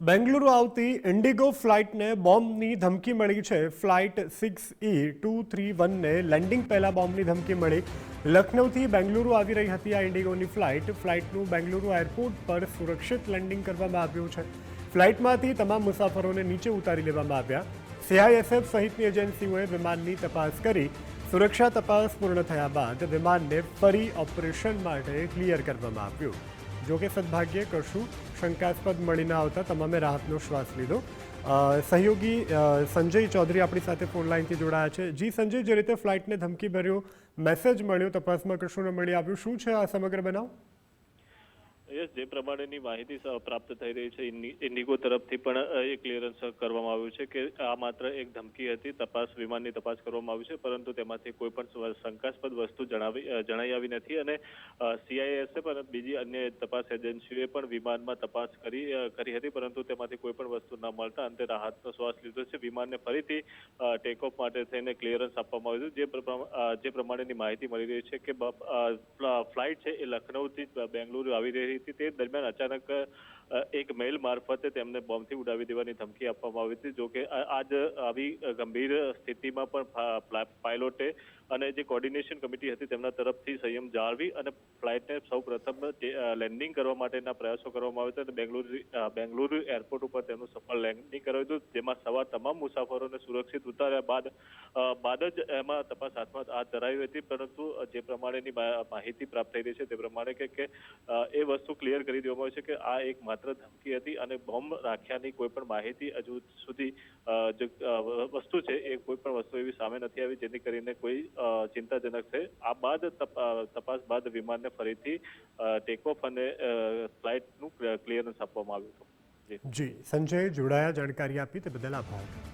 બેંગલુરુ આવતી ઇન્ડિગો ફ્લાઇટને બોમ્બની ધમકી મળી છે। ફ્લાઇટ 6E231ને લેન્ડિંગ પહેલા બોમ્બની ધમકી મળી। લખનૌથી બેંગલુરુ આવી રહી હતી આ ઇન્ડિગોની ફ્લાઇટનું બેંગલુરુ એરપોર્ટ પર સુરક્ષિત લેન્ડિંગ કરવામાં આવ્યું છે। ફ્લાઇટમાંથી તમામ મુસાફરોને નીચે ઉતારી લેવામાં આવ્યા। CISF સહિતની એજન્સીઓએ વિમાનની તપાસ કરી। સુરક્ષા તપાસ પૂર્ણ થયા બાદ વિમાનને ફરી ઓપરેશન માટે ક્લિયર કરવામાં આવ્યું। જો કે સદભાગ્યે કશું શંકાસ્પદ મળી ન આવતા તમામે રાહતનો શ્વાસ લીધો। સહયોગી સંજય ચૌધરી આપણી સાથે ફોન લાઈનથી જોડાયા છે। જી સંજય, જે રીતે ફ્લાઇટને ધમકી ભર્યો મેસેજ મળ્યો, તપાસમાં કશું ન મળી આવ્યું, શું છે આ સમગ્ર બનાવ? જે પ્રમાણેની માહિતી પ્રાપ્ત થઈ રહી છે ઇન્ડિગો તરફથી પણ એ ક્લિયરન્સ કરવામાં આવ્યું છે કે આ માત્ર એક ધમકી હતી। વિમાનની તપાસ કરવામાં આવી છે, પરંતુ તેમાંથી કોઈ પણ શંકાસ્પદ વસ્તુ જણાઈ આવી નથી અને CISF અને બીજી અન્ય તપાસ એજન્સીઓએ પણ વિમાનમાં તપાસ કરી હતી, પરંતુ તેમાંથી કોઈ પણ વસ્તુ ન મળતા અંતે રાહતનો શ્વાસ લીધો છે। વિમાનને ફરીથી ટેક ઓફ માટે થઈને ક્લિયરન્સ આપવામાં આવ્યું છે। જે પ્રમાણેની માહિતી મળી રહી છે કે ફ્લાઇટ છે એ લખનૌથી બેંગલુરુ આવી રહી હતી। તે દરમિયાન અચાનક એક મેલ મારફતે તેમને બોમ્બથી ઉડાવી દેવાની ધમકી આપવામાં આવી હતી। જો કે આજ આવી ગંભીર સ્થિતિમાં પણ પાયલોટે અને જે કોર્ડિનેશન કમિટી હતી તેમના તરફથી સંયમ જાળવી અને ફ્લાઇટને સૌ પ્રથમ લેન્ડિંગ કરવા માટેના પ્રયાસો કરવામાં આવ્યા હતા અને બેંગલુરુ એરપોર્ટ ઉપર તેનું સફળ લેન્ડિંગ કરાવ્યું હતું, જેમાં સવાર તમામ મુસાફરોને સુરક્ષિત ઉતાર્યા બાદ જ એમાં તપાસ હાથ ધરાવી હતી। પરંતુ જે પ્રમાણેની માહિતી પ્રાપ્ત થઈ રહી છે તે પ્રમાણે કે એ વસ્તુ ક્લિયર કરી દેવામાં આવી છે કે આ એક માત્ર ધમકી હતી અને બોમ્બ રાખ્યાની કોઈ પણ માહિતી હજુ સુધી વસ્તુ છે એ કોઈ પણ વસ્તુ એવી સામે નથી આવી જેથી કરીને કોઈ ચિંતાજનક છે। આ બાદ તપાસ બાદ વિમાનને ફરીથી ટેક ઓફ અને ફ્લાઇટનું ક્લિયરન્સ આપવામાં આવ્યું હતું। જી સંજય જોડાયા, જાણકારી આપી તે બદલ આભાર।